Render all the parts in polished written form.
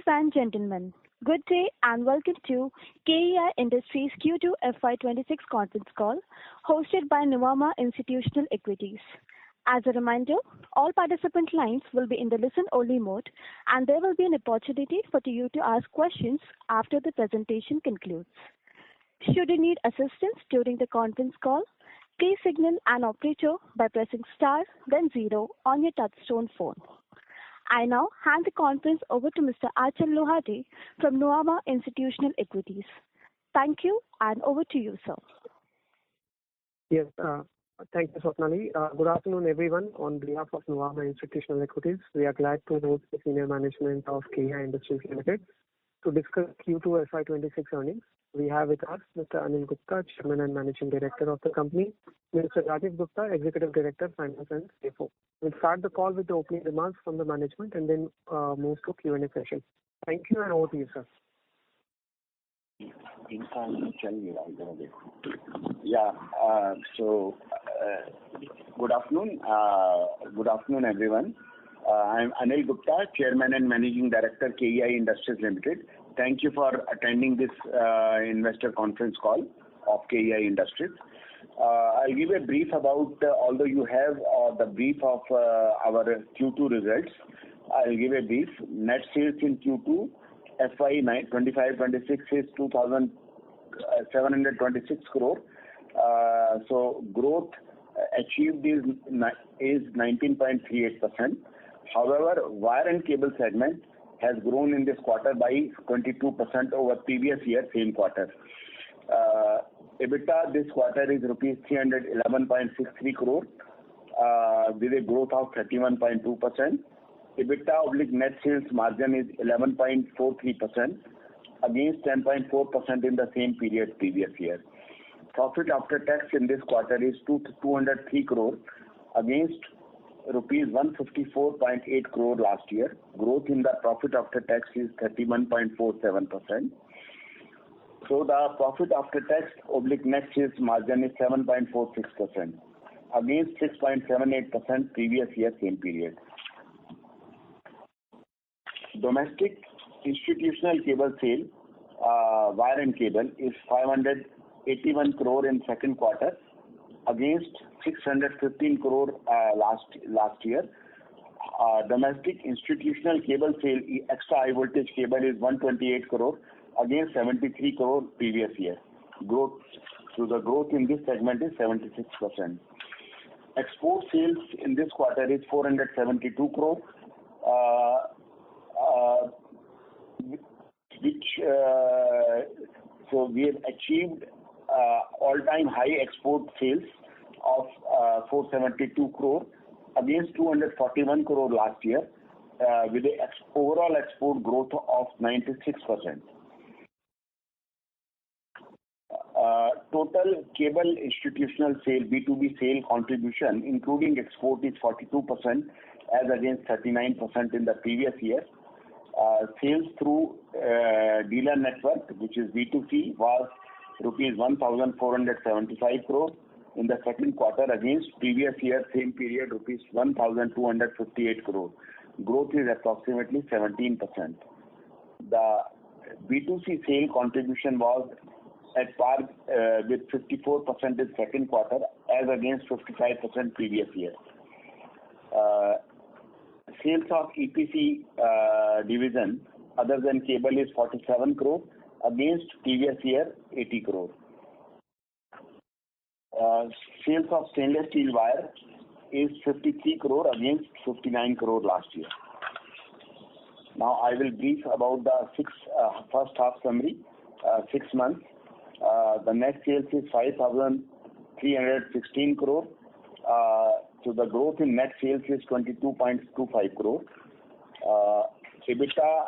and gentlemen, good day and welcome to KEI Industries Q2FY26 conference call hosted by Nuvama Institutional Equities. As a reminder, all participant lines will be in the listen-only mode and there will be an opportunity for you to ask questions after the presentation concludes. Should you need assistance during the conference call, please signal an operator by pressing star then 0 on your touchtone phone. I now hand the conference over to Mr. Achal Lohade from Nuvama Institutional Equities. Thank you and over to you, sir. Yes, thank you, Swapnali. Good afternoon, everyone. On behalf of Nuvama Institutional Equities, we are glad to host the senior management of KEI Industries Limited to discuss Q2 FY26 earnings. We have with us Mr. Anil Gupta, Chairman and Managing Director of the company, Mr. Rajiv Gupta, Executive Director, Finance and CFO. We'll start the call with the opening remarks from the management and then move to Q&A session. Thank you and over to you, sir. Good afternoon. Good afternoon, everyone. I'm Anil Gupta, Chairman and Managing Director, KEI Industries Limited. Thank you for attending this investor conference call of KEI Industries. I'll give a brief about, although you have the brief of our Q2 results, I'll give a brief. Net sales in Q2 FY25-26 is 2,726 crore. So growth achieved is 19.38%. However, wire and cable segment has grown in this quarter by 22% over previous year same quarter. EBITDA this quarter is rupees 311.63 crore with a growth of 31.2%. EBITDA net sales margin is 11.43% against 10.4% in the same period previous year. Profit after tax in this quarter is 203 crore against rupees 154.8 crore last year. Growth in the profit after tax is 31.47%. So the profit after tax net sales margin is 7.46% against 6.78% previous year same period. Domestic institutional cable sale, wire and cable is 581 crore in second quarter against 615 crore last year. Domestic institutional cable sale extra high voltage cable is 128 crore against 73 crore previous year. Growth in this segment is 76%. Export sales in this quarter is 472 crore, so we have achieved all-time high export sales of 472 crore against 241 crore last year with the overall export growth of 96%. Total cable institutional sale B2B sale contribution including export is 42% as against 39% in the previous year. Sales through dealer network, which is B2C, was rupees 1,475 crore in the second quarter against previous year same period rupees 1,258 crore. Growth is approximately 17%. The B2C sale contribution was at par with 54% in second quarter as against 55% previous year. Sales of EPC division other than cable is 47 crore against previous year 80 crore. Sales of stainless steel wire is 53 crore against 59 crore last year. Now I will brief about the first half summary, 6 months. The net sales is 5,316 crore. So the growth in net sales is 22.25 crore. EBITDA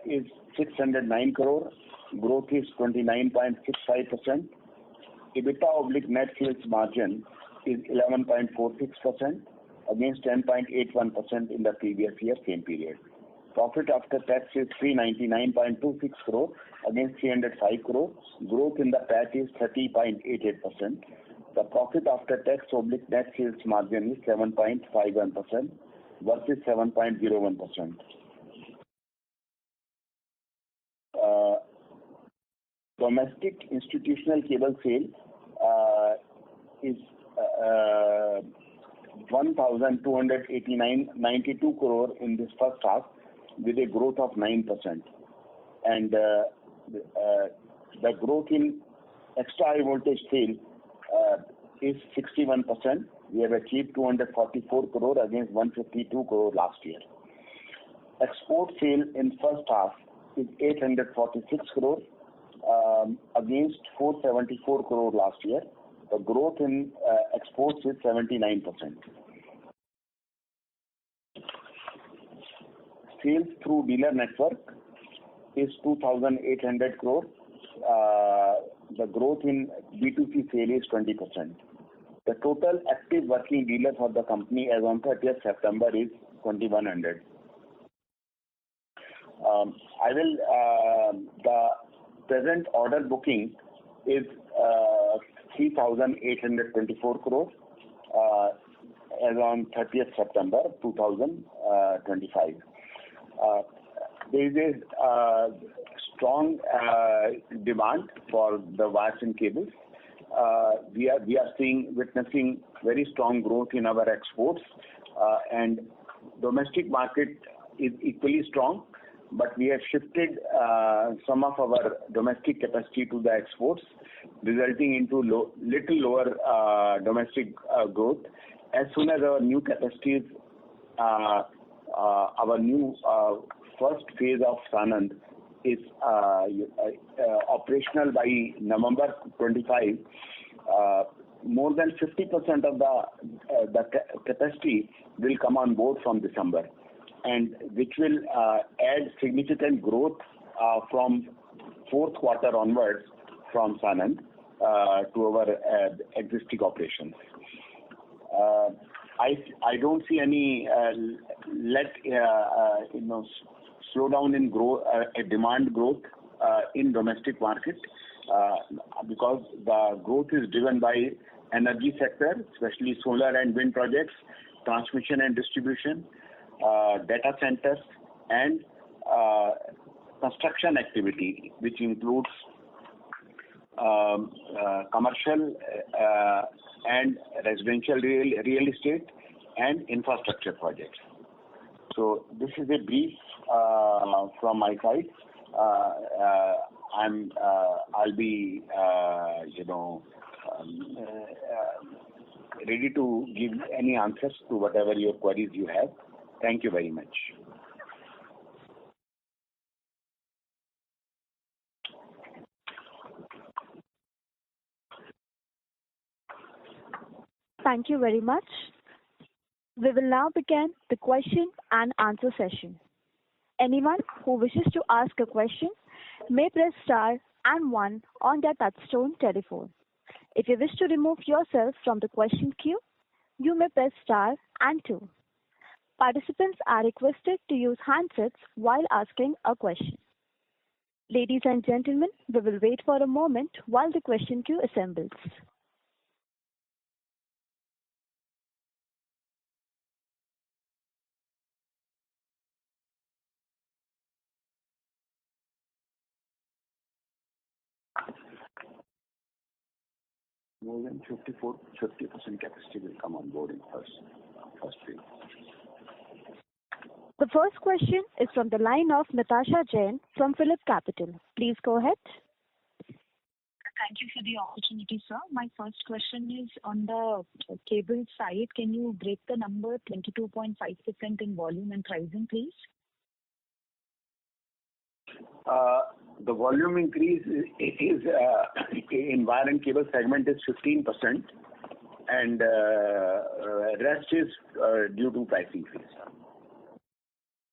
is 609 crore. Growth is 29.65%. EBITDA net sales margin is 11.46% against 10.81% in the previous year same period. Profit after tax is 399.26 crore against 305 crore. Growth in the PAT is 30.88%. The profit after tax net sales margin is 7.51% versus 7.01%. domestic institutional cable sale is 1,289.92 crore in this first half, with a growth of 9%. And the growth in extra high voltage sale is 61%. We have achieved 244 crore against 152 crore last year. Export sale in first half is 846 crore against 474 crore last year. The growth in exports is 79%. Sales through dealer network is 2,800 crore. The growth in B2C sale is 20%. The total active working dealers for the company as on 30th September is 2,100. The present order booking is 3,824 crore as on 30th September 2025. There is a strong demand for the wires and cables. We are witnessing very strong growth in our exports, and domestic market is equally strong. But we have shifted some of our domestic capacity to the exports, resulting into little lower domestic growth. As soon as our new capacities, our new first phase of Sanand is operational by November 25, more than 50% of the capacity will come on board from December, and which will add significant growth from fourth quarter onwards from Sanand to our existing operations. I don't see any slowdown in growth, demand growth in domestic market because the growth is driven by energy sector, especially solar and wind projects, transmission and distribution, data centers, and construction activity, which includes commercial and residential real estate and infrastructure projects. So this is a brief from my side. I'll be ready to give any answers to whatever your queries you have. Thank you very much. Thank you very much. We will now begin the question and answer session. Anyone who wishes to ask a question may press star and 1 on their touchtone telephone. If you wish to remove yourself from the question queue, you may press star and 2. Participants are requested to use handsets while asking a question. Ladies and gentlemen, we will wait for a moment while the question queue assembles. More than 50% capacity will come on board in first phase. The first question is from the line of Natasha Jain from Phillip Capital. Please go ahead. Thank you for the opportunity, sir. My first question is on the cable side. Can you break the number 22.5% in volume and pricing, please? The volume increase is in wire and cable segment is 15%, and rest is due to price increase.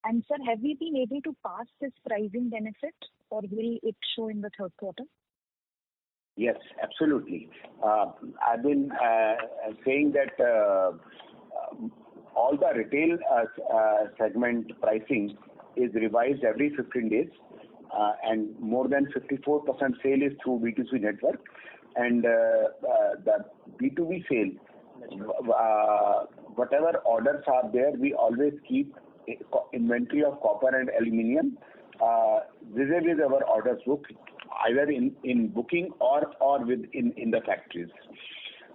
And sir, have we been able to pass this pricing benefit, or will it show in the third quarter? Yes, absolutely. I've been saying that all the retail segment pricing is revised every 15 days. And more than 54% sale is through B2C network, and the B2B sale, whatever orders are there, we always keep inventory of copper and aluminium vis-a-vis our orders book. either in booking or in the factories.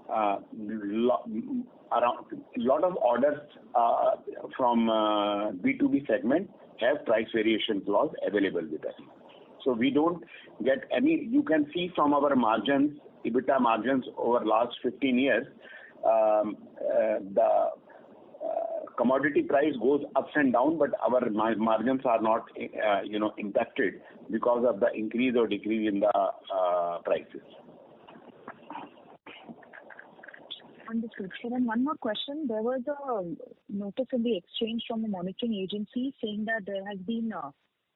Around lot of orders from B2B segment have price variation clause available with us. So we don't get any. You can see from our margins, EBITDA margins over last 15 years, the commodity price goes ups and down, but our margins are not impacted because of the increase or decrease in the prices. Understood. Sir, and one more question. There was a notice in the exchange from the monitoring agency saying that there has been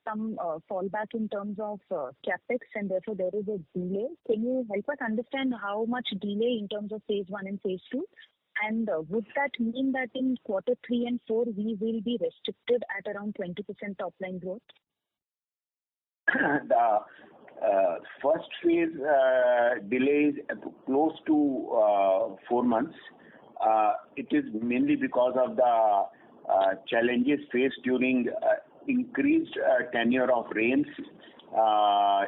some fallback in terms of capex, and therefore there is a delay. Can you help us understand how much delay in terms of phase 1 and phase 2? And would that mean that in quarter 3 and 4 we will be restricted at around 20% top line growth? The first phase delays close to 4 months. It is mainly because of the challenges faced during increased tenure of rains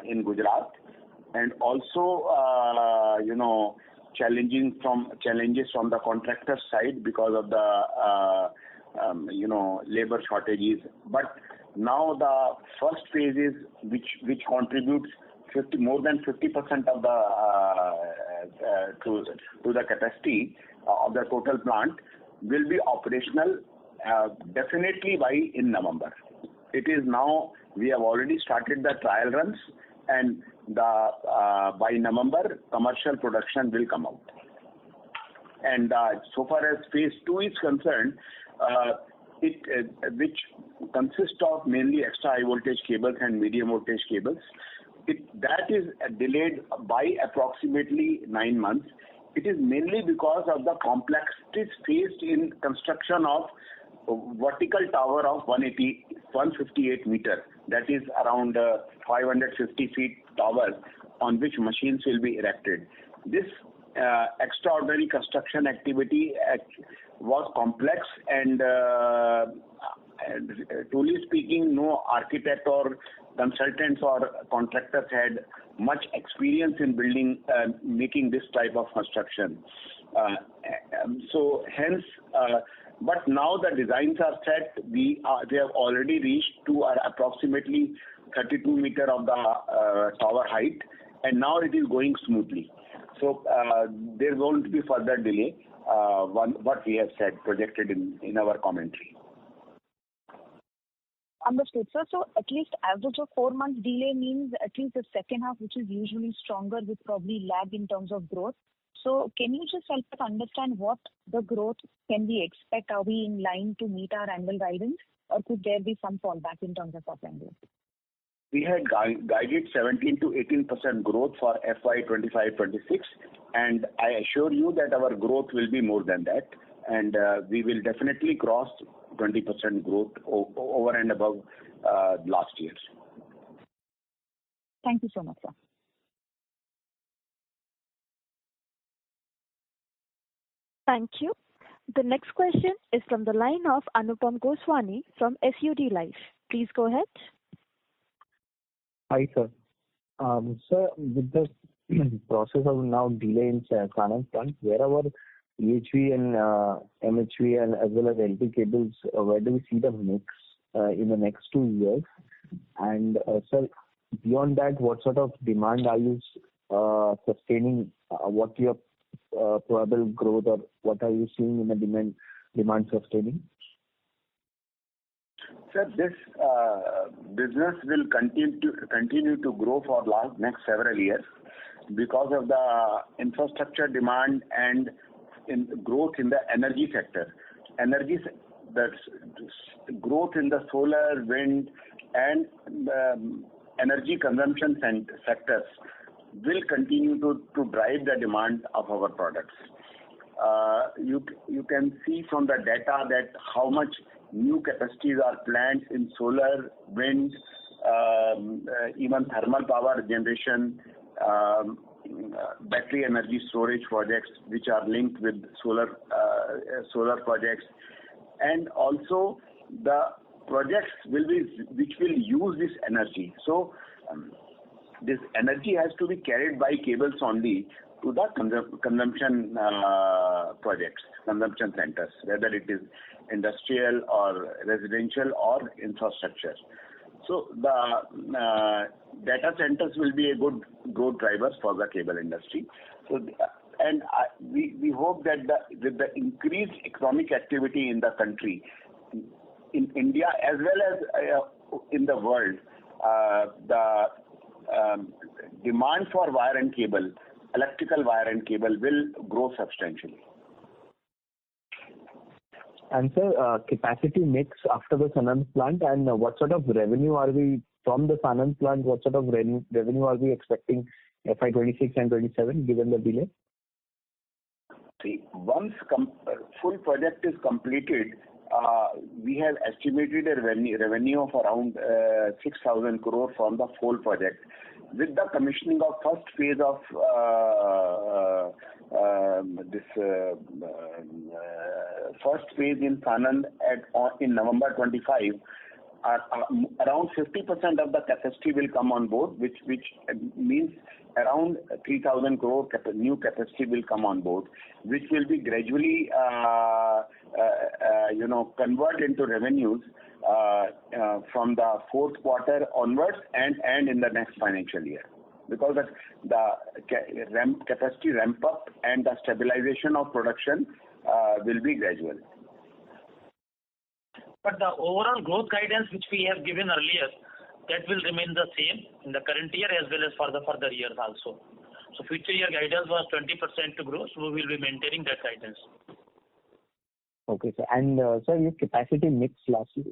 in Gujarat, and also challenges from the contractor side because of the labor shortages. But now the first phase is which contributes more than 50% of the to the capacity of the total plant will be operational definitely in November. It is now, we have already started the trial runs, and by November commercial production will come out. And so far as phase 2 is concerned, which consists of mainly extra high voltage cables and medium voltage cables, that is delayed by approximately 9 months. It is mainly because of the complexities faced in construction of vertical tower of 158 meter, that is around 550 feet tower on which machines will be erected. This extraordinary construction activity was complex, and truly speaking, no architect or consultants or contractors had much experience in making this type of construction. So hence, but now the designs are set. They have already reached to approximately 32 meter of the tower height, and now it is going smoothly. So there won't be further delay. What we have said, projected in our commentary. Understood, sir. So at least average of 4 months delay means at least the second half, which is usually stronger, with probably lag in terms of growth. So can you just help us understand what the growth can we expect? Are we in line to meet our annual guidance, or could there be some fallback in terms of top line growth? We had guided 17 to 18% growth for FY25-26, and I assure you that our growth will be more than that, and we will definitely cross 20% growth over and above last year. Thank you so much, sir. Thank you. The next question is from the line of Anupam Goswami from SUD Life. Please go ahead. Hi, sir. Sir, with the process of now delay in Sanand plant, where our EHV and MHV and as well as LT cables, where do we see the mix in the next 2 years? And sir, beyond that, what sort of demand are you sustaining? What your probable growth, or what are you seeing in the demand sustaining? Sir, this business will continue to grow for next several years because of the infrastructure demand and in growth in the energy sector. The growth in the solar, wind, and energy consumption sectors will continue to drive the demand of our products. You can see from the data that how much new capacities are planned in solar, wind, even thermal power generation, battery energy storage projects which are linked with solar projects, and also the projects which will use this energy. So this energy has to be carried by cables only to the consumption projects, consumption centers, whether it is industrial or residential or infrastructure. So the data centers will be a good growth drivers for the cable industry. So we hope that with the increased economic activity in the country, in India as well as in the world, the demand for wire and cable, electrical wire and cable, will grow substantially. And sir, capacity mix after the Sanand plant, and what sort of revenue are we from the Sanand plant? What sort of revenue are we expecting FY26 and 27 given the delay? See, once full project is completed, we have estimated a revenue of around 6,000 crore from the whole project. With the commissioning of first phase of first phase in Sanand in November 25, around 50% of the capacity will come on board, which means around 3,000 crore new capacity will come on board, which will be gradually convert into revenues from the fourth quarter onwards and in the next financial year, because the capacity ramp up and the stabilization of production will be gradual. But the overall growth guidance which we have given earlier, that will remain the same in the current year as well as for the further years also. So future year guidance was 20% to grow, so we will be maintaining that guidance. Okay, sir. And sir, your capacity mix lastly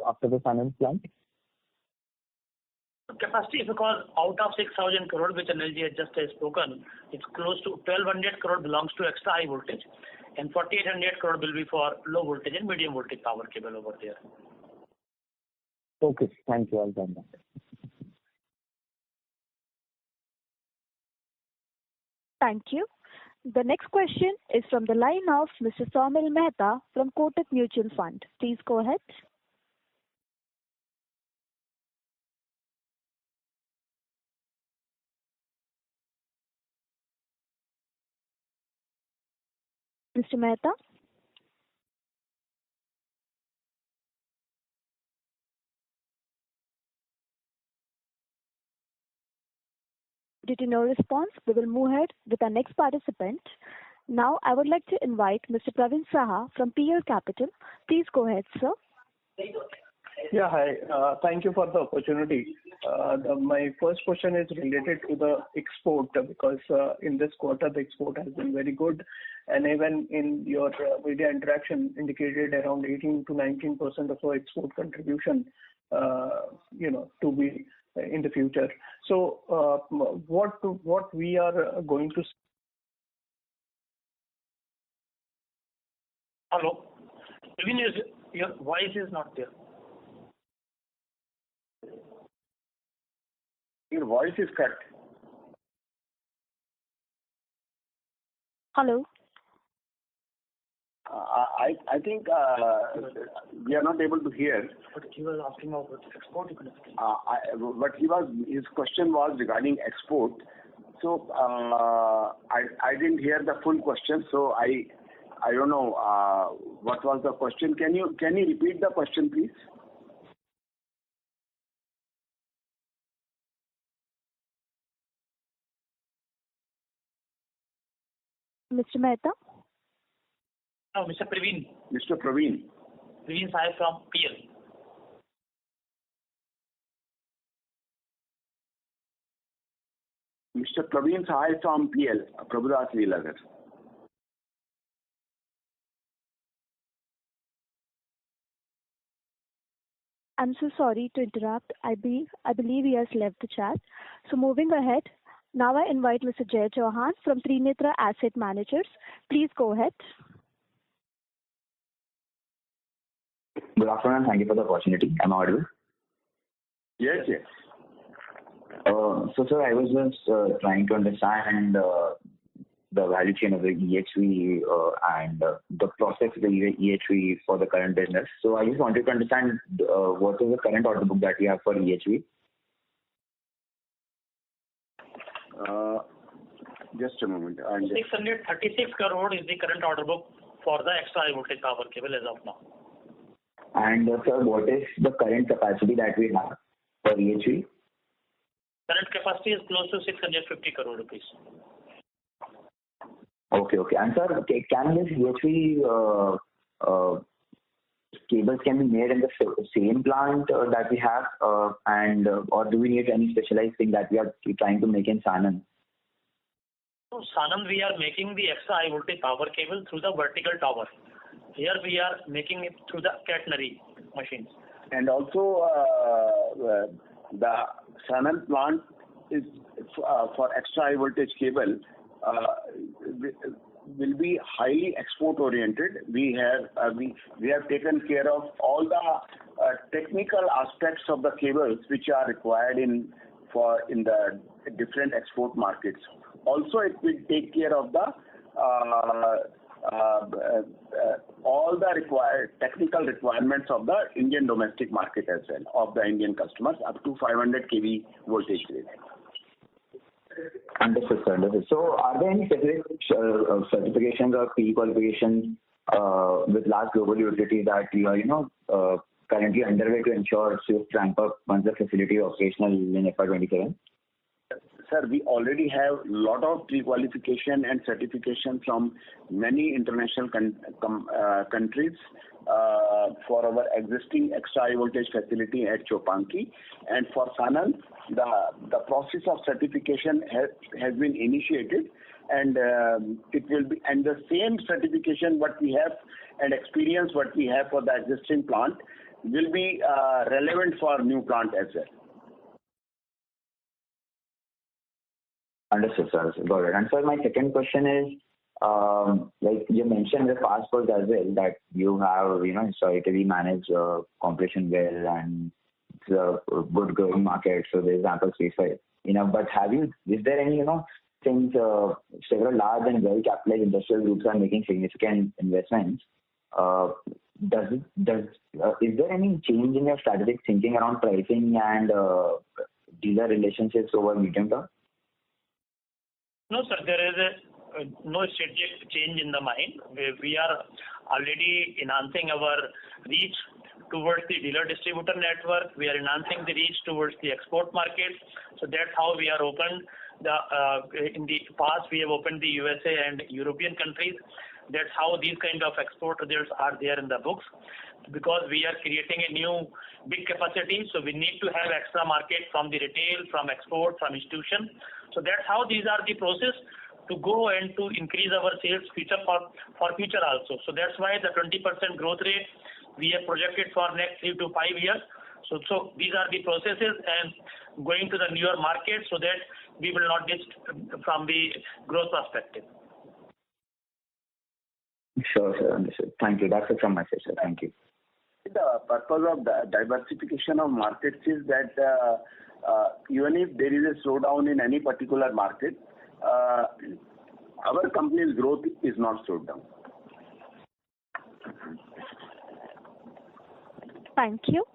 after the Sanand plant? Capacity, because out of 6,000 crore which Anilji has just spoken, it's close to 1,200 crore belongs to extra high voltage, and 4,800 crore will be for low voltage and medium voltage power cable over there. Okay, thank you. I'll done that. Thank you. The next question is from the line of Mr. Saumil Mehta from Kotak Mutual Fund. Please go ahead. Mr. Mehta? Due to no response, we will move ahead with our next participant. Now, I would like to invite Mr. Praveen Saha from PL Capital. Please go ahead, sir. Yeah, hi. Thank you for the opportunity. My first question is related to the export, because in this quarter the export has been very good, and even in your media interaction indicated around 18 to 19% of our export contribution, to be in the future. So, what we are going to. Hello, even your voice is not there. Your voice is cut. Hello. I think we are not able to hear. But he was asking about export. His question was regarding export. So I didn't hear the full question. So I don't know what was the question. Can you repeat the question, please? Mr. Mehta? No, Mr. Praveen. Mr. Praveen. Praveen Saha from PL. Mr. Praveen Saha from PL, Prabhudas Leelagar. I'm so sorry to interrupt. I believe he has left the chat. So moving ahead, now I invite Mr. Jay Chauhan from Trinetra Asset Managers. Please go ahead. Good afternoon. Thank you for the opportunity. Am I audible? Yes. So, sir, I was just trying to understand the value chain of the EHV and the process of the EHV for the current business. So, I just wanted to understand what is the current order book that we have for EHV? Just a moment. 636 crore is the current order book for the extra high voltage power cable as of now. And sir, what is the current capacity that we have for EHV? Current capacity is close to 650 crore rupees. Okay. And sir, can this EHV cables can be made in the same plant that we have, or do we need any specialized thing that we are trying to make in Sanand? So Sanand, we are making the extra high voltage power cable through the vertical tower. Here we are making it through the catenary machines. And also the Sanand plant is for extra high voltage cable will be highly export oriented. We have taken care of all the technical aspects of the cables which are required in the different export markets. Also, it will take care of the all the required technical requirements of the Indian domestic market as well, of the Indian customers up to 500 kV voltage grade. Understood, sir. Understood. So, are there any specific certifications or pre-qualifications with large global utilities that you are, currently underway to ensure swift ramp up once the facility is operational in FY27? Sir, we already have a lot of pre-qualification and certification from many international countries for our existing extra high voltage facility at Chopanki. And for Sanand, the process of certification has been initiated, and it will be, and the same certification what we have and experience what we have for the existing plant will be relevant for new plant as well. Understood, sir. Got it. And sir, my second question is, like you mentioned the passports as well, that you have, historically managed competition well, and it's a good growing market, so there's ample space for it. But is there any, since several large and well capitalized industrial groups are making significant investments, is there any change in your strategic thinking around pricing and dealer relationships over medium term? No, sir, there is no strategic change in the mind. We are already enhancing our reach towards the dealer distributor network. We are enhancing the reach towards the export market. So that's how we are opened. In the past, we have opened the USA and European countries. That's how these kind of export results are there in the books. Because we are creating a new big capacity, so we need to have extra market from the retail, from export, from institution. So that's how these are the process to go and to increase our sales future for future also. So that's why the 20% growth rate we have projected for next 3 to 5 years. So these are the processes and going to the newer market so that we will not miss from the growth perspective. Sure, sir. Understood. Thank you. That's it from my side, sir. Thank you. The purpose of the diversification of markets is that even if there is a slowdown in any particular market, our company's growth is not slowed down. Thank you.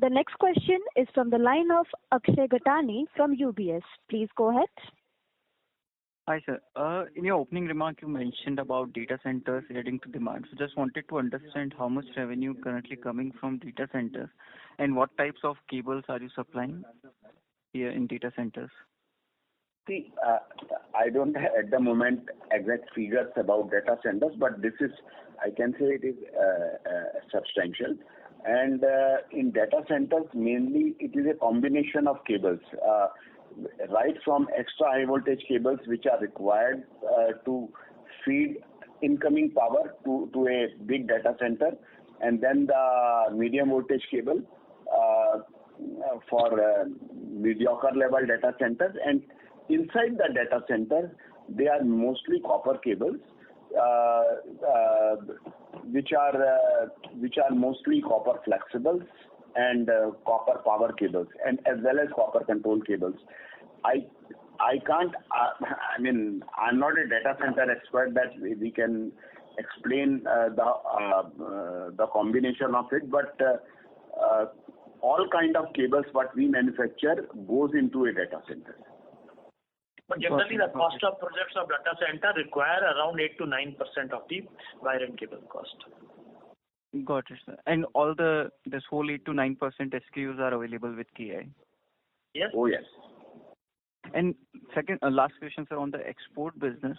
The next question is from the line of Akshay Gatani from UBS. Please go ahead. Hi, sir. In your opening remark, you mentioned about data centers adding to demand. So just wanted to understand how much revenue currently coming from data centers and what types of cables are you supplying here in data centers? See, I don't have at the moment exact figures about data centers, but this is, I can say it is substantial. And in data centers, mainly it is a combination of cables. Right from extra high voltage cables which are required to feed incoming power to a big data center, and then the medium voltage cable for mediocre level data centers, and inside the data center they are mostly copper cables which are mostly copper flexibles and copper power cables, and as well as copper control cables. I can't, I'm not a data center expert that we can explain the combination of it, but all kind of cables what we manufacture goes into a data center. But generally, the cost of projects of data center require around 8 to 9% of the wire and cable cost. Got it, sir. And this whole 8 to 9% SKUs are available with KEI? Yes. Oh, yes. And second, last question, sir, on the export business.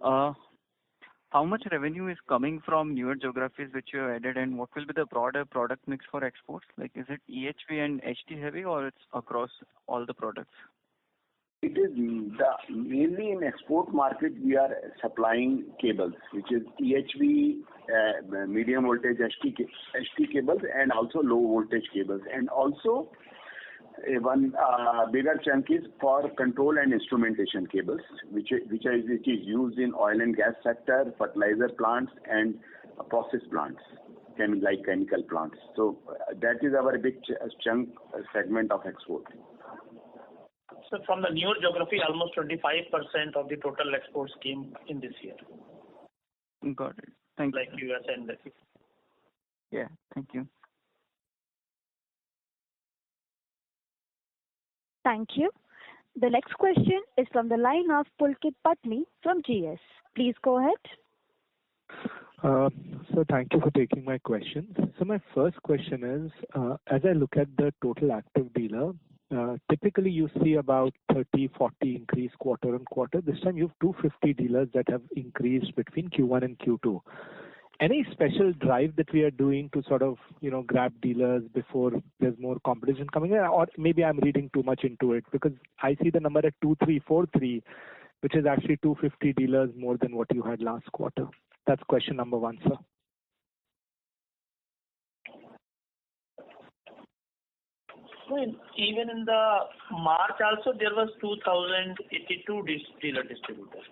How much revenue is coming from newer geographies which you have added, and what will be the broader product mix for exports? Like, is it EHV and HT heavy, or it's across all the products? It is mainly in export market we are supplying cables, which is EHV, medium voltage HT cables, and also low voltage cables, and also one bigger chunk is for control and instrumentation cables, which is used in oil and gas sector, fertilizer plants, and process plants, like chemical plants. So that is our big chunk segment of export. So from the newer geography, almost 25% of the total exports came in this year. Got it. Thank you. Like US and yeah, thank you. Thank you. The next question is from the line of Pulkit Patni from GS. Please go ahead. So thank you for taking my questions. So my first question is, as I look at the total active dealer, typically you see about 30, 40 increase quarter on quarter. This time you have 250 dealers that have increased between Q1 and Q2. Any special drive that we are doing to sort of, grab dealers before there's more competition coming in? Or maybe I'm reading too much into it, because I see the number at 2343, which is actually 250 dealers more than what you had last quarter. That's question number one, sir. Even in the March also, there was 2,082 dealer distributors.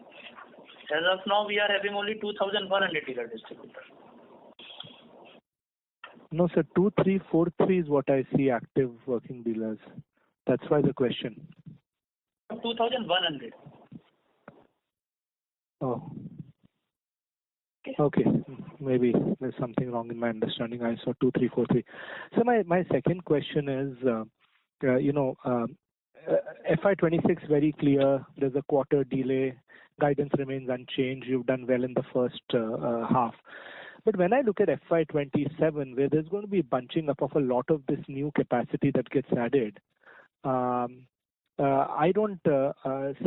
As of now, we are having only 2,100 dealer distributors. No, sir, 2343 is what I see active working dealers. That's why the question. 2,100. Oh. Okay, maybe there's something wrong in my understanding. I saw 2343. So my second question is, FY26 very clear. There's a quarter delay. Guidance remains unchanged. You've done well in the first half. But when I look at FY27, where there's going to be bunching up of a lot of this new capacity that gets added, I don't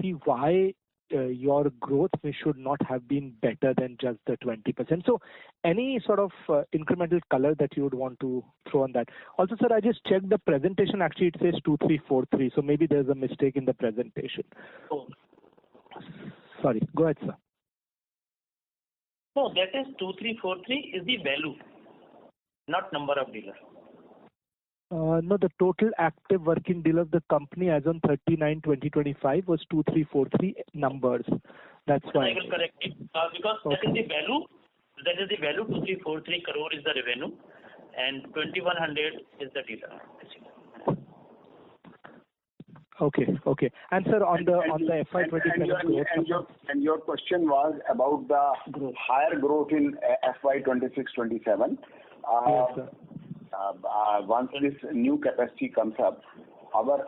see why your growth should not have been better than just the 20%. So any sort of incremental color that you would want to throw on that. Also, sir, I just checked the presentation. Actually, it says 2343. So maybe there's a mistake in the presentation. Oh. Sorry, go ahead, sir. No, that is 2343 is the value, not number of dealers. No, the total active working dealer of the company as on 39/2025 was 2343 numbers. That's why. I will correct it because okay. That is the value. That is the value. 2343 crore is the revenue, and 2100 is the dealer. Okay. And sir, on the FY27 and your question was about the higher growth in FY26-27. Yes, sir. Once this new capacity comes up, our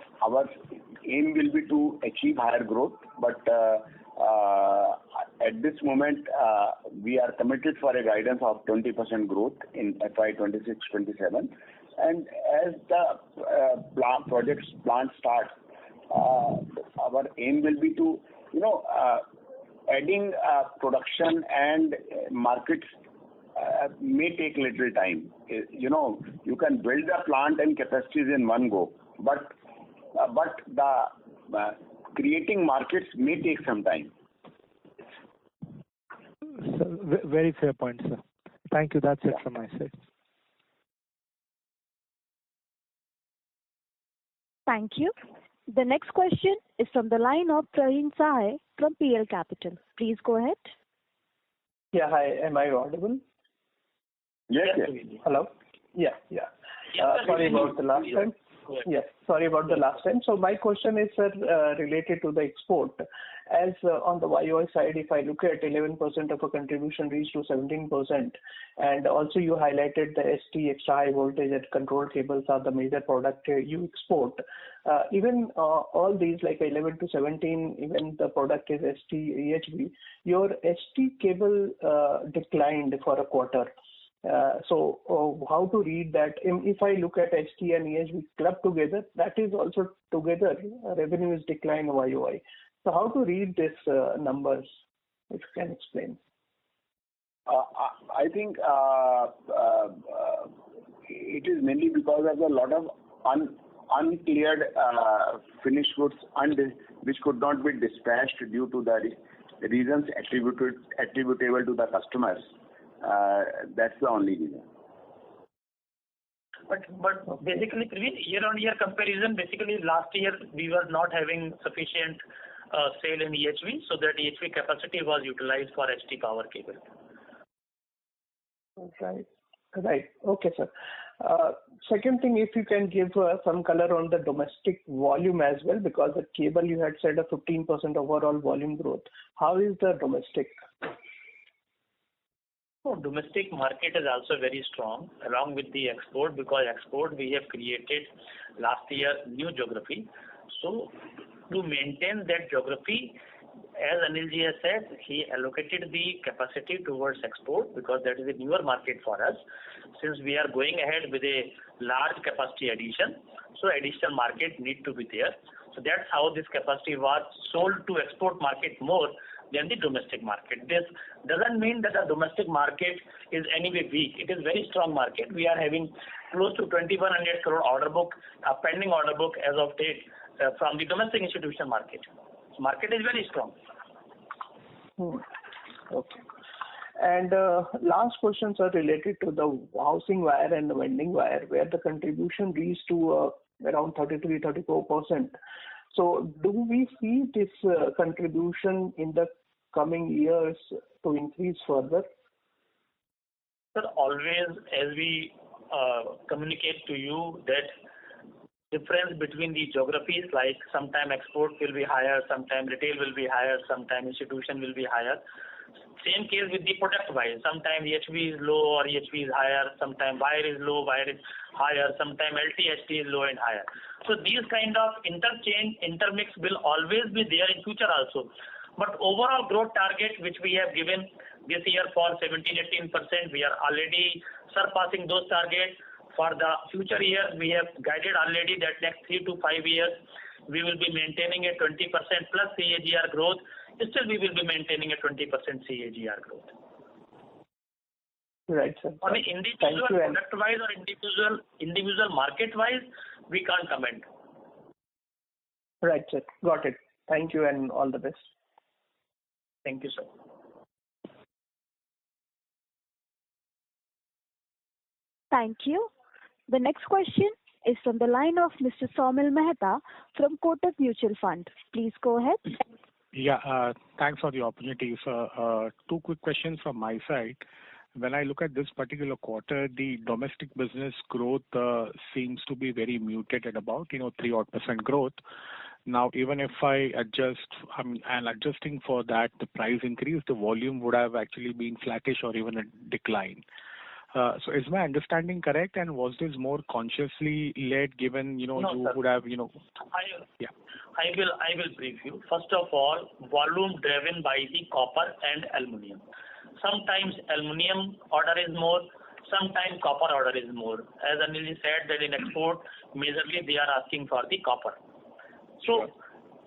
aim will be to achieve higher growth, but at this moment we are committed for a guidance of 20% growth in FY26-27, and as the plant starts, our aim will be to adding production and markets may take little time. You can build a plant and capacities in one go, but the creating markets may take some time. Sir, very fair point, sir. Thank you. That's it from my side. Thank you. The next question is from the line of Praveen Sahay from PL Capital. Please go ahead. Yeah, hi. Am I audible? Yes. Hello? Yeah. Sorry about the last time. Yes, sorry about the last time. So my question is, sir, related to the export. As on the YOI side, if I look at 11% of a contribution reached to 17%, and also you highlighted the ST, extra high voltage and control cables are the major product you export. Even all these like 11 to 17, even the product is ST, EHV, your ST cable declined for a quarter. So how to read that? If I look at ST and EHV clubbed together, that is also together revenue is declined YOI. So how to read this numbers? If you can explain. I think it is mainly because of a lot of uncleared finished goods which could not be dispatched due to the reasons attributable to the customers. That's the only reason. But basically, year-on-year comparison, basically last year we were not having sufficient sale in EHV, so that EHV capacity was utilized for HT power cable. Right. Okay, sir. Second thing, if you can give some color on the domestic volume as well, because the cable you had said a 15% overall volume growth. How is the domestic? Domestic market is also very strong along with the export, because export we have created last year new geography. So to maintain that geography, as Anilji has said, he allocated the capacity towards export because that is a newer market for us. Since we are going ahead with a large capacity addition, so additional market need to be there. So that's how this capacity was sold to export market more than the domestic market. This doesn't mean that the domestic market is anyway weak. It is very strong market. We are having close to 2,100 crore order book, pending order book as of date from the domestic institutional market. So market is very strong. Okay. And last questions are related to the housing wire and the winding wire, where the contribution reached to around 33-34%. So do we see this contribution in the coming years to increase further? Sir, always as we communicate to you that difference between the geographies, like sometime export will be higher, sometime retail will be higher, sometime institution will be higher. Same case with the product wise. Sometime EHV is low or EHV is higher, sometime wire is low, wire is higher, sometime LT-HT is low and higher. So these kind of intermix will always be there in future also. But overall growth target which we have given this year for 17-18%, we are already surpassing those targets. For the future years, we have guided already that next 3 to 5 years, we will be maintaining a 20% plus CAGR growth. Still, we will be maintaining a 20% CAGR growth. Right, sir. On the individual product-wise or individual market-wise, we can't comment. Right, sir. Got it. Thank you and all the best. Thank you, sir. Thank you. The next question is from the line of Mr. Saumil Mehta from Kotak Mutual Fund. Please go ahead. Yeah, thanks for the opportunity, sir. Two quick questions from my side. When I look at this particular quarter, the domestic business growth seems to be very muted at about 3% growth. Now, even if I adjust, and adjusting for that, the price increase, the volume would have actually been flattish or even a decline. So is my understanding correct? And was this more consciously led, given No, you sir. would have Yeah. I will brief you. First of all, volume driven by the copper and aluminium. Sometimes aluminium order is more, sometimes copper order is more. As Anilji said that in export, majorly they are asking for the copper. So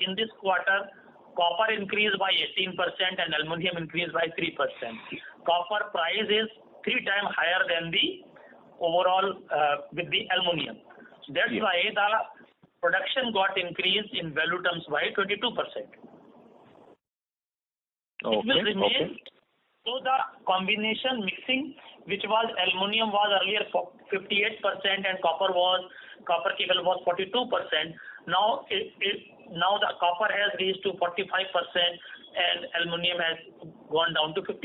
in this quarter, copper increased by 18% and aluminium increased by 3%. Copper price is 3 times higher than the overall with the aluminium. So that's why the production got increased in value terms by 22%. It will remain. So the combination mixing, which was aluminium was earlier 58% and copper cable was 42%. Now the copper has reached to 45% and aluminium has gone down to 55%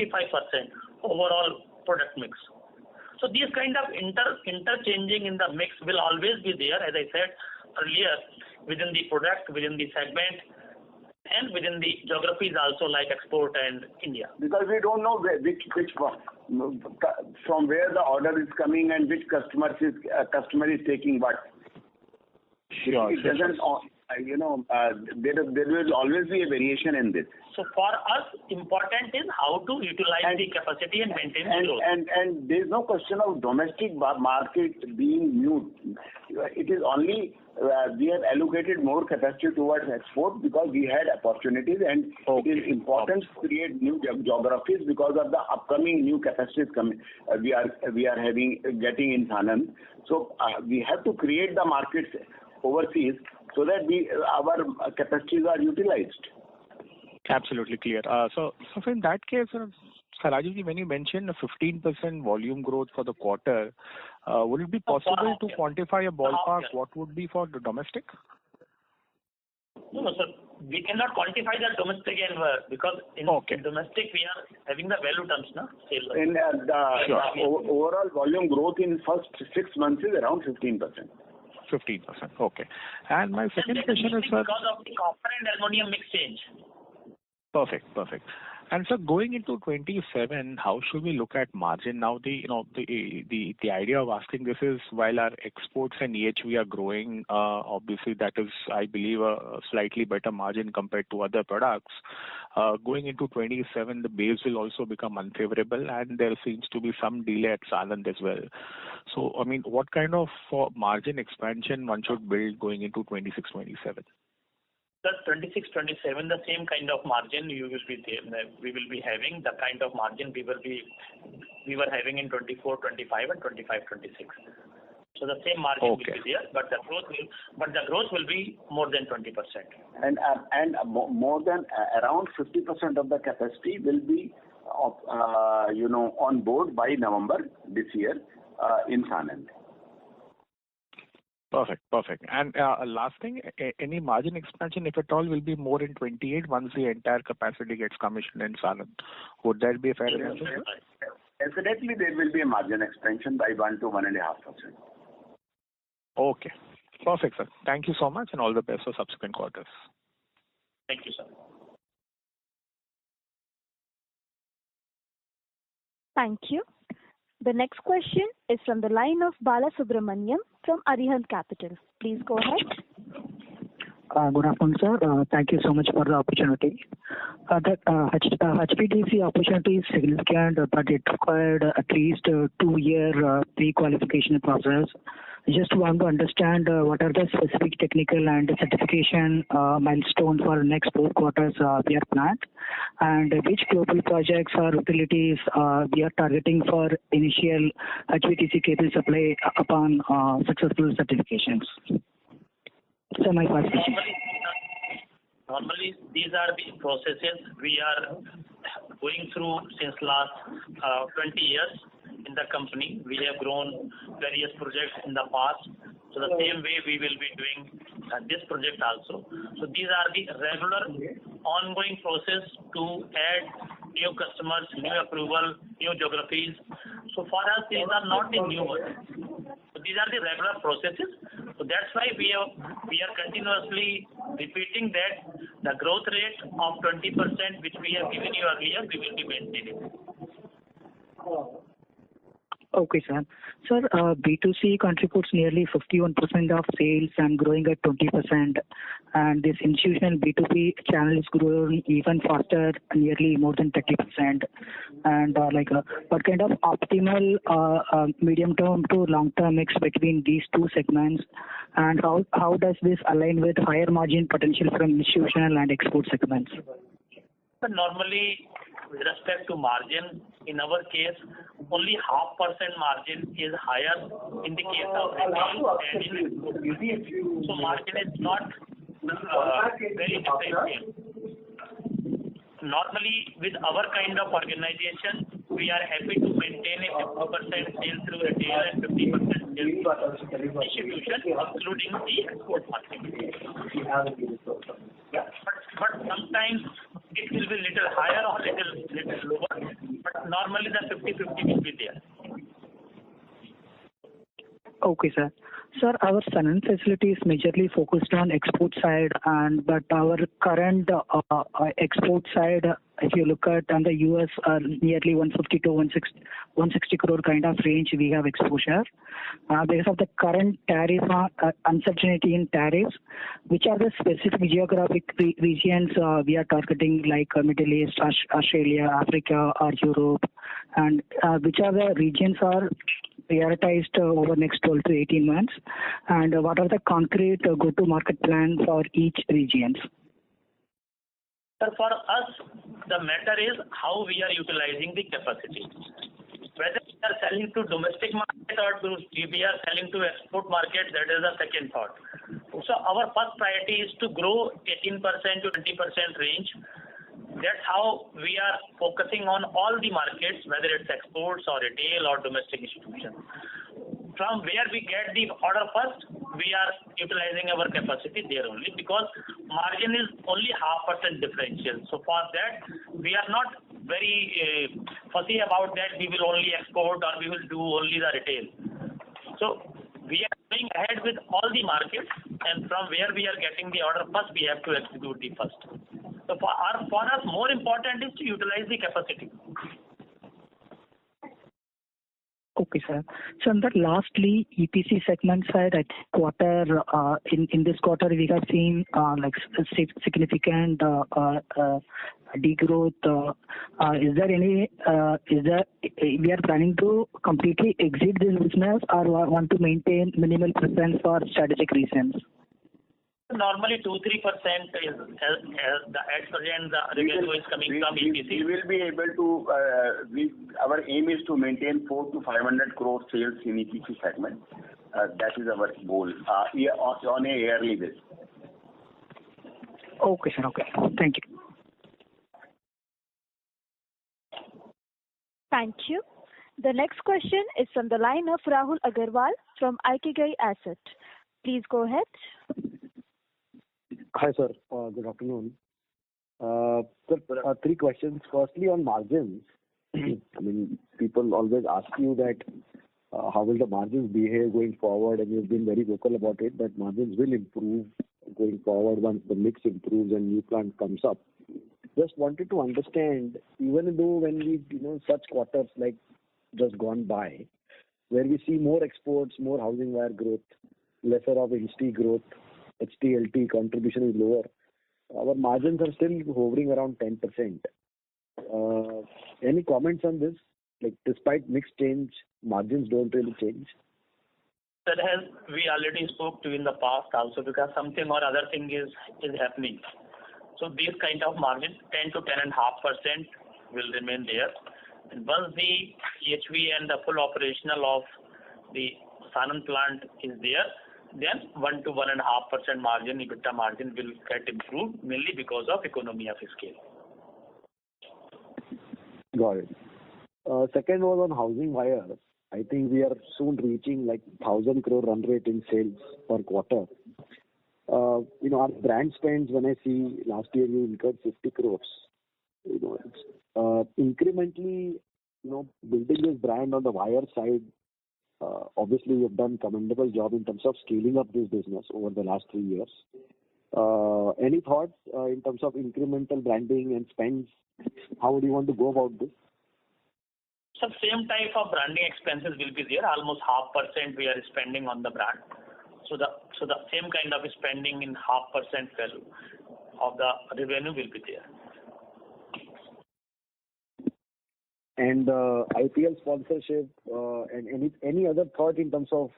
overall product mix. So these kind of interchanging in the mix will always be there, as I said earlier, within the product, within the segment, and within the geographies also, like export and India. Because we don't know which from where the order is coming and which customer is taking what. Sure. It doesn't, there will always be a variation in this. So for us, important is how to utilize the capacity and maintain the growth. And there is no question of domestic market being mute. It is only we have allocated more capacity towards export because we had opportunities, and it is important to create new geographies because of the upcoming new capacities coming. We are getting in Sanand. So we have to create the markets overseas so that our capacities are utilized. Absolutely clear. So in that case, Rajeevji, when you mentioned a 15% volume growth for the quarter, would it be possible to quantify a ballpark what would be for the domestic? No, sir. We cannot quantify the domestic and because in domestic we are having the value terms, no? Sales. In the overall volume growth in first 6 months is around 15%. 15%. Okay. And my second question is, sir, because of the copper and aluminum mix change. Perfect. And so going into 27, how should we look at margin now? The idea of asking this is while our exports and EHV are growing, obviously that is, I believe, a slightly better margin compared to other products. Going into 27, the base will also become unfavorable, and there seems to be some delay at Sanand as well. So, I mean, what kind of margin expansion one should build going into 26, 27? 26, 27, the same kind of margin we will be having, the kind of margin we were having in 24, 25 and 25, 26. So the same margin will be there, but the growth will be more than 20%. And more than around 50% of the capacity will be on board by November this year in Sanand. Perfect. And last thing, any margin expansion, if at all, will be more in 28 once the entire capacity gets commissioned in Sanand. Would that be a fair assumption? Definitely, there will be a margin expansion by 1 to 1.5%. Okay. Perfect, sir. Thank you so much, and all the best for subsequent quarters. Thank you, sir. Thank you. The next question is from the line of Bala Subramaniam from Arihant Capital. Please go ahead. Good afternoon, sir. Thank you so much for the opportunity. The HPDC opportunity is significant, but it required at least a 2-year pre-qualification process. I just want to understand what are the specific technical and certification milestones for next 4 quarters we are planned, and which global projects or utilities we are targeting for initial HVDC cable supply upon successful certifications. So my first question. Normally, these are the processes we are going through since last 20 years in the company. We have grown various projects in the past. So the same way we will be doing this project also. So these are the regular ongoing process to add new customers, new approval, new geographies. So for us, these are not the new ones. So these are the regular processes. So that's why we are continuously repeating that the growth rate of 20% which we have given you earlier, we will be maintaining. Okay, sir. Sir, B2C contributes nearly 51% of sales and growing at 20%. And this institutional B2B channel is growing even faster, nearly more than 30%. And what kind of optimal medium-term to long-term mix between these two segments? And how does this align with higher margin potential from institutional and export segments? But normally, with respect to margin, in our case, only 0.5% margin is higher in the case of retail and in export. So margin is not very different. Normally, with our kind of organization, we are happy to maintain a 50% sales through retail and 50% sales through institution, including the export market. But sometimes it will be little higher or little lower. But normally the 50-50 will be there. Okay, sir. Sir, our Sanand facility is majorly focused on export side, but our current export side, if you look at on the US, are nearly 150 to 160 crore kind of range we have exposure. Because of the current tariff uncertainty in tariffs, which are the specific geographic regions we are targeting, like Middle East, Australia, Africa, or Europe, and which are the regions are prioritized over next 12 to 18 months, and what are the concrete go-to-market plan for each regions? Sir, for us, the matter is how we are utilizing the capacity. Whether we are selling to domestic market or we are selling to export market, that is the second thought. So our first priority is to grow 18% to 20% range. That's how we are focusing on all the markets, whether it's exports or retail or domestic institutions. From where we get the order first, we are utilizing our capacity there only, because margin is only 0.5% differential. So for that, we are not very fussy about that we will only export or we will do only the retail. So we are going ahead with all the markets, and from where we are getting the order first, we have to execute the first. So for us, more important is to utilize the capacity. Okay, sir. So, on that, lastly, EPC segment side, at quarter in this quarter, we have seen like significant degrowth. Is there any? We are planning to completely exit this business, or want to maintain minimal presence for strategic reasons? Normally 2-3% is the at present the revenue is coming from EPC. We will be able to. Our aim is to maintain 400 to 500 crore sales in EPC segment. That is our goal on a yearly basis. Okay, sir. Okay. Thank you. Thank you. The next question is from the line of Rahul Agarwal from KEI Asset. Please go ahead. Hi, sir. Good afternoon. Sir, three questions. Firstly, on margins. I mean, people always ask you that how will the margins behave going forward, and you've been very vocal about it, that margins will improve going forward once the mix improves and new plant comes up. Just wanted to understand, even though when we, such quarters like just gone by, where we see more exports, more housing wire growth, lesser of HT growth, HTLT contribution is lower, our margins are still hovering around 10%. Any comments on this? Like, despite mix change, margins don't really change? That has we already spoke to in the past also, because something or other thing is happening. So this kind of margin, 10 to 10.5% will remain there. And once the EHV and the full operational of the Sanand plant is there, then 1 to 1.5% margin, EBITDA margin will get improved, mainly because of economy of scale. Got it. Second was on housing wire. I think we are soon reaching like 1,000 crore run rate in sales per quarter. Our brand spends, when I see last year you incurred 50 crores. It's incrementally, building this brand on the wire side. Obviously, you've done commendable job in terms of scaling up this business over the last 3 years. Any thoughts in terms of incremental branding and spends? How would you want to go about this? So same type of branding expenses will be there. Almost 0.5% we are spending on the brand. So the same kind of spending in 0.5% value of the revenue will be there. And IPL sponsorship and any other thought in terms of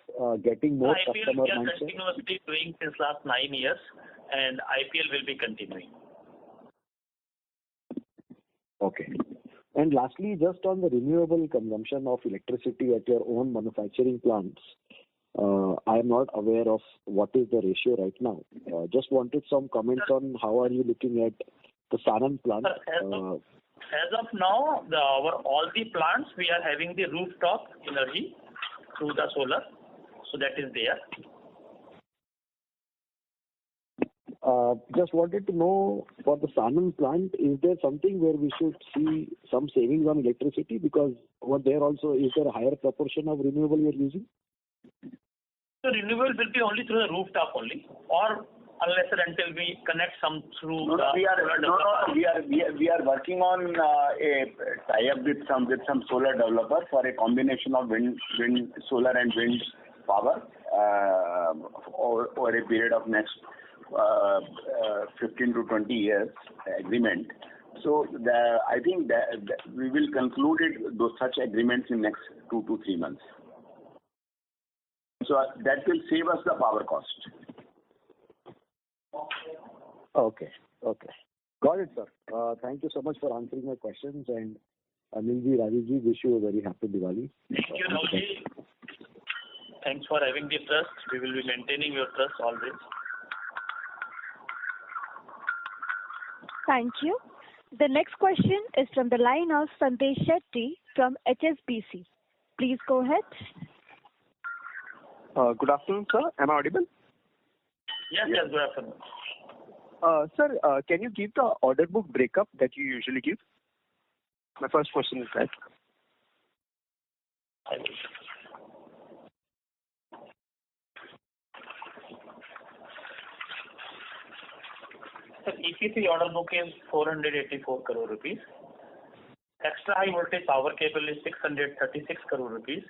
getting more customer IPL we are mindset? continuously doing since last 9 years, and IPL will be continuing. Okay. And lastly, just on the renewable consumption of electricity at your own manufacturing plants, I am not aware of what is the ratio right now. Just wanted some comments on how are you looking at the Sanand plant. As of now, all the plants, we are having the rooftop energy through the solar. So that is there. Just wanted to know, for the Sanand plant, is there something where we should see some savings on electricity? Because over there also, is there a higher proportion of renewable you're using? So renewable will be only through the rooftop only, or unless and until we connect some through. We are working on a tie-up with some solar developer for a combination of solar and wind power over a period of next 15 to 20 years agreement. So I think that we will conclude such agreements in next 2 to 3 months. So that will save us the power cost. Okay. Got it, sir. Thank you so much for answering my questions, and Anilji, Rajivji, wish you a very happy Diwali. Thank you, Ravi. Thanks for having the trust. We will be maintaining your trust always. Thank you. The next question is from the line of Sandesh Shetty from HSBC. Please go ahead. Good afternoon, sir. Am I audible? Yes, good afternoon. Sir, can you give the order book breakup that you usually give? My first question is that. I will. Sir, EPC order book is 484 crore rupees. Extra high voltage power cable is 636 crore rupees.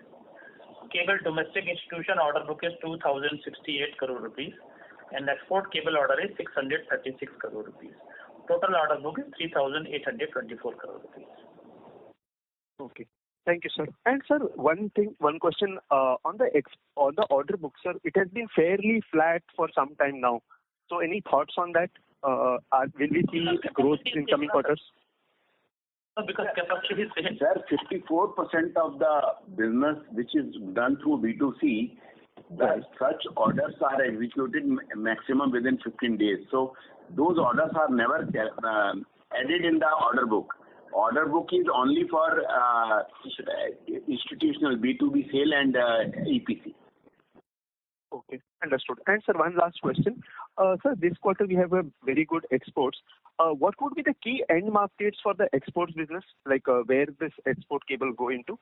Cable domestic institution order book is 2068 crore rupees. And export cable order is 636 crore rupees. Total order book is 3,824 crore rupees. Okay. Thank you, sir. And sir, one question on the order book, sir. It has been fairly flat for some time now. So any thoughts on that? Will we see growth in coming quarters? Because capacity is same. Sir, 54% of the business which is done through B2C, such orders are executed maximum within 15 days. So those orders are never added in the order book. Order book is only for institutional B2B sale and EPC. Okay, understood. And sir, one last question. Sir, this quarter we have a very good exports. What would be the key end markets for the exports business? Like where this export cable go into?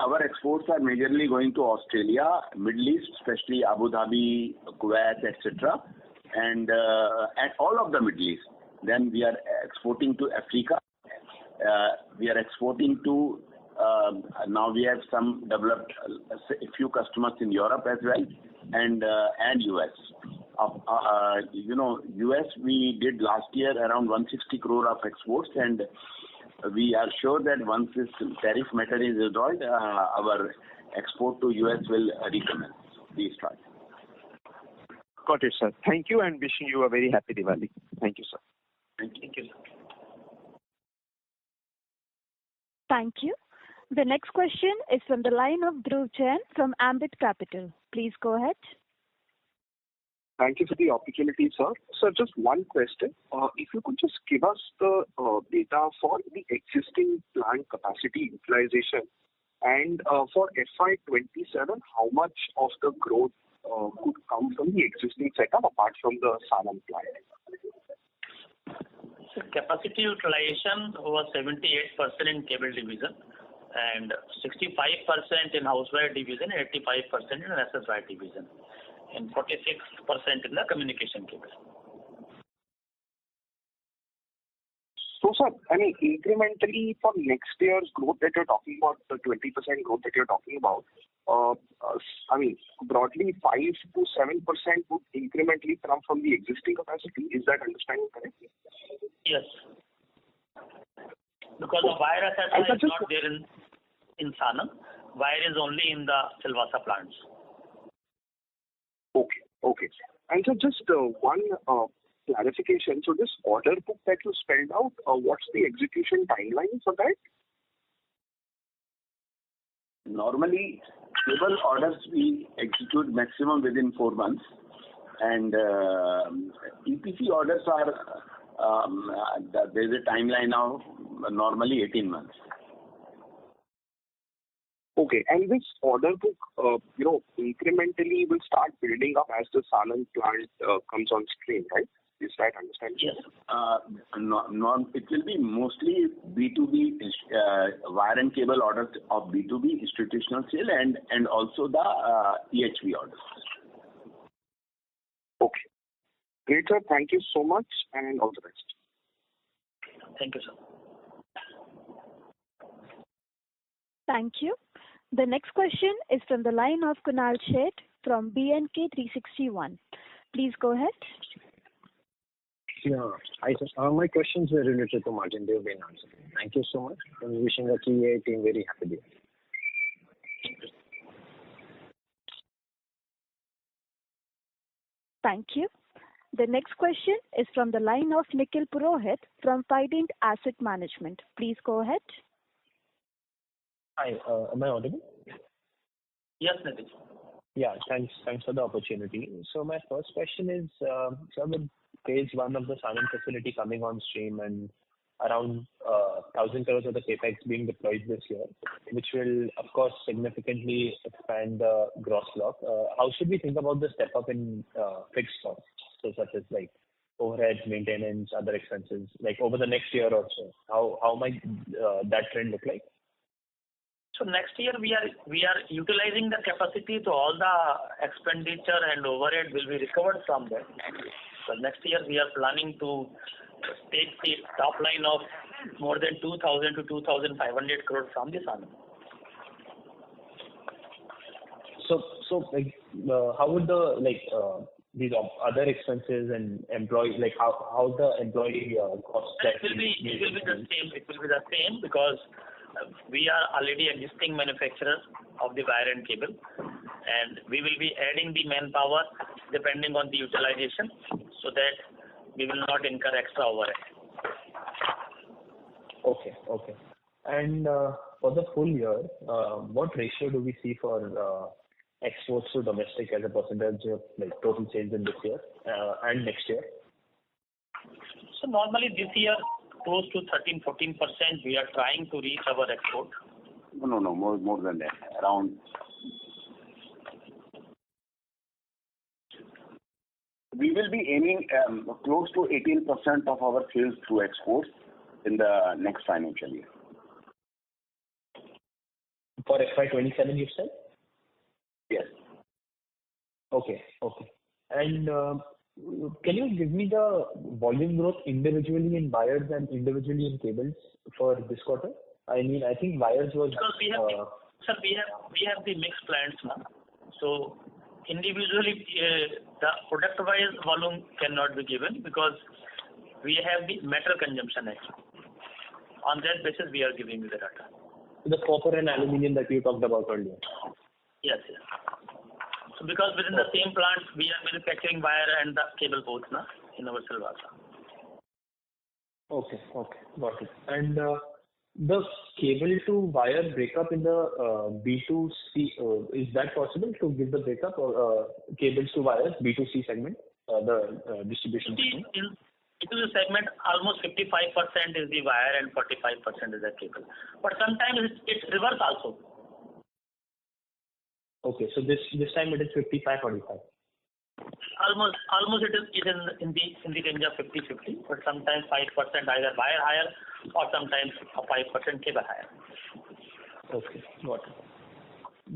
Our exports are majorly going to Australia, Middle East, especially Abu Dhabi, Kuwait, etc., and all of the Middle East. Then we are exporting to Africa. We are exporting to now we have some developed a few customers in Europe as well, and US. US we did last year around 160 crore of exports, and we are sure that once this tariff matter is resolved, our export to US will recommence, restart. Got it, sir. Thank you, and wishing you a very happy Diwali. Thank you, sir. Thank you. Thank you. The next question is from the line of Dhruv Jain from Ambit Capital. Please go ahead. Thank you for the opportunity, sir. Sir, just one question. If you could just give us the data for the existing plant capacity utilization, and for FY27, how much of the growth could come from the existing setup apart from the Sanand plant? So capacity utilization was 78% in cable division, and 65% in housewire division, 85% in SSY division, and 46% in the communication cable. So, sir, I mean, incrementally for next year's growth that you're talking about, the 20% growth that you're talking about, I mean, broadly 5 to 7% would incrementally come from the existing capacity. Is that understanding correct? Yes. Because the wire assets is not there in Sanand. Wire is only in the Silvassa plants. Okay. And so just one clarification. So this order book that you spelled out, what's the execution timeline for that? Normally, cable orders we execute maximum within 4 months, and EPC orders are there's a timeline of normally 18 months. Okay, and this order book, incrementally will start building up as the Sanand plant comes on stream, right? Is Is that understanding? Yes. It will be mostly B2B wire and cable orders of B2B institutional sale and also the EHV orders. Okay. Great, sir. Thank you so much and all the best. Thank you, sir. Thank you. The next question is from the line of Kunal Sheth from BNK 361. Please go ahead. Yeah. Hi, sir. My questions were related to margin. They've been answered. Thank you so much. I'm wishing the KEI team very happy day. Thank you. The next question is from the line of Nikhil Purohit from Fident Asset Management. Please go ahead. Hi, am I audible? Yes, Nikhil. Yeah, thanks for the opportunity. So my first question is, sir, with phase one of the Sanand facility coming on stream and around 1,000 crores of the capex being deployed this year, which will, of course, significantly expand the gross block. How should we think about the step up in fixed costs, so such as like overhead, maintenance, other expenses, like over the next year or so? How might that trend look like? So next year we are utilizing the capacity, so all the expenditure and overhead will be recovered from that. So next year we are planning to take the top line of more than 2,000 to 2,500 crores from the Sanand. So like how would the these other expenses and employee, like how the employee cost? It will be the same. It will be the same because we are already existing manufacturers of the wire and cable, and we will be adding the manpower depending on the utilization, so that we will not incur extra overhead. Okay. And for the full year, what ratio do we see for exports to domestic as a percentage of like total sales in this year and next year? So normally this year, close to 13-14% we are trying to reach our export. No, more than that. Around. We will be aiming close to 18% of our sales through exports in the next financial year. For FY27, you said? Yes. Okay. And can you give me the volume growth individually in wires and individually in cables for this quarter? I mean, I think wires was. Because we have the mixed plants now. So individually, the product-wise volume cannot be given because we have the metal consumption actually. On that basis, we are giving you the data. The copper and aluminium that you talked about earlier. Yes. So because within the same plant, we are manufacturing wire and the cable both now in our Silvassa. Okay, got it. And the cable to wire breakup in the B2C, is that possible to give the breakup or cables to wires, B2C segment, the distribution segment? It is a segment, almost 55% is the wire and 45% is the cable. But sometimes it's reverse also. Okay, so this time it is 55-45. Almost it is in the range of 50-50, but sometimes 5% either wire higher or sometimes 5% cable higher. Okay,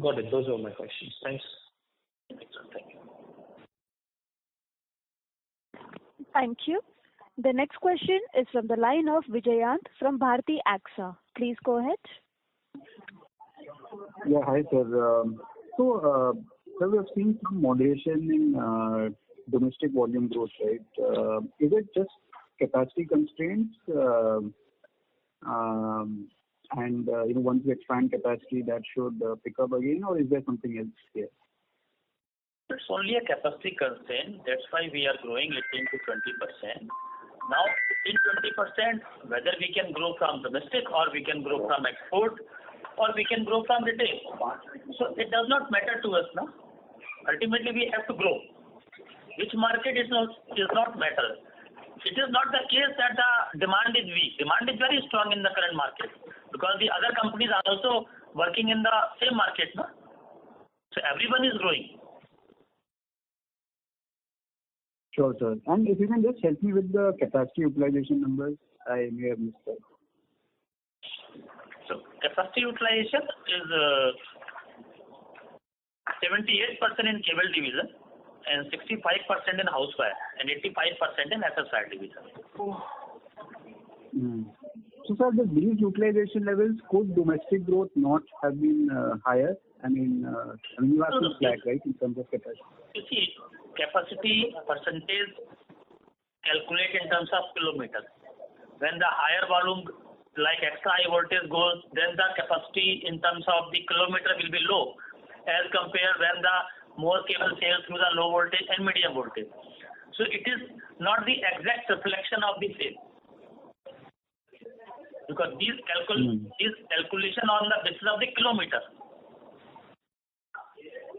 got it. Those are my questions. Thanks. Thank you. Thank you. The next question is from the line of Vijayant from Bharti AXA. Please go ahead. Yeah, hi sir. So we have seen some moderation in domestic volume growth, right? Is it just capacity constraints? And once we expand capacity, that should pick up again, or is there something else here? It's only a capacity constraint. That's why we are growing 18 to 20%. Now, in 20%, whether we can grow from domestic or we can grow from export or we can grow from retail. So it does not matter to us now. Ultimately, we have to grow. Which market is not matter. It is not the case that the demand is weak. Demand is very strong in the current market because the other companies are also working in the same market. No? So everyone is growing. Sure, sir. And if you can just help me with the capacity utilization numbers, I may have missed that. So capacity utilization is 78% in cable division and 65% in house wire and 85% in FSI division. So, sir, with these utilization levels, could domestic growth not have been higher? I mean, you have to flag, right, in terms of capacity. You see, capacity percentage calculate in terms of kilometers. When the higher volume, like extra high voltage goes, then the capacity in terms of the kilometer will be low, as compared when the more cable sales through the low voltage and medium voltage. So it is not the exact reflection of the sale. Because these calculation on the basis of the kilometer.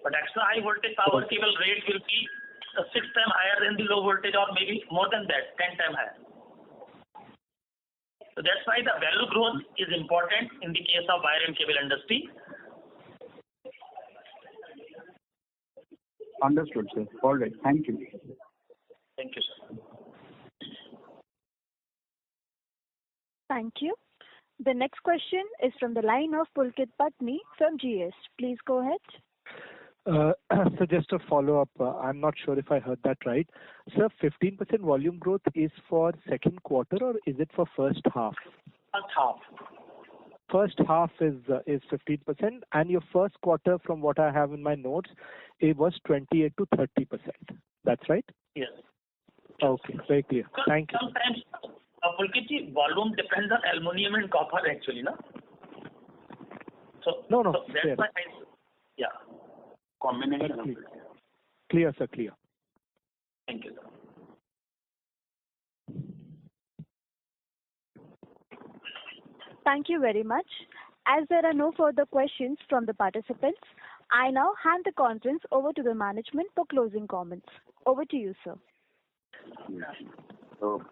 But extra high voltage power cable rate will be 6 times higher than the low voltage, or maybe more than that, 10 times higher. So that's why the value growth is important in the case of wire and cable industry. Understood, sir. All right. Thank you. Thank you, sir. Thank you. The next question is from the line of Pulkit Patni from GS. Please go ahead. So just a follow-up, I'm not sure if I heard that right. Sir, 15% volume growth is for second quarter or is it for first half? First half. First half is 15%, and your first quarter, from what I have in my notes, it was 28 to 30%. That's right? Yes. Okay, very clear. Thank you. Sometimes, Pulkitji, volume depends on aluminum and copper actually, no? So, no, so that's fair. why yeah. Combination of it. Clear, sir, clear. Thank you, sir. Thank you very much. As there are no further questions from the participants, I now hand the conference over to the management for closing comments. Over to you, sir. So,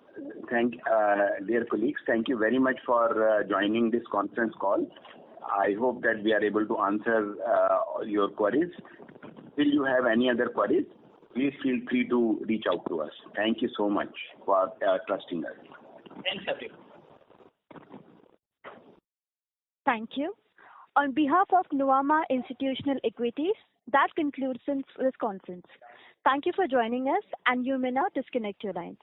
dear colleagues, thank you very much for joining this conference call. I hope that we are able to answer your queries. If you have any other queries, please feel free to reach out to us. Thank you so much for trusting us. Thanks, everyone. Thank you. On behalf of Nuvama Institutional Equities, that concludes this conference. Thank you for joining us, and you may now disconnect your lines.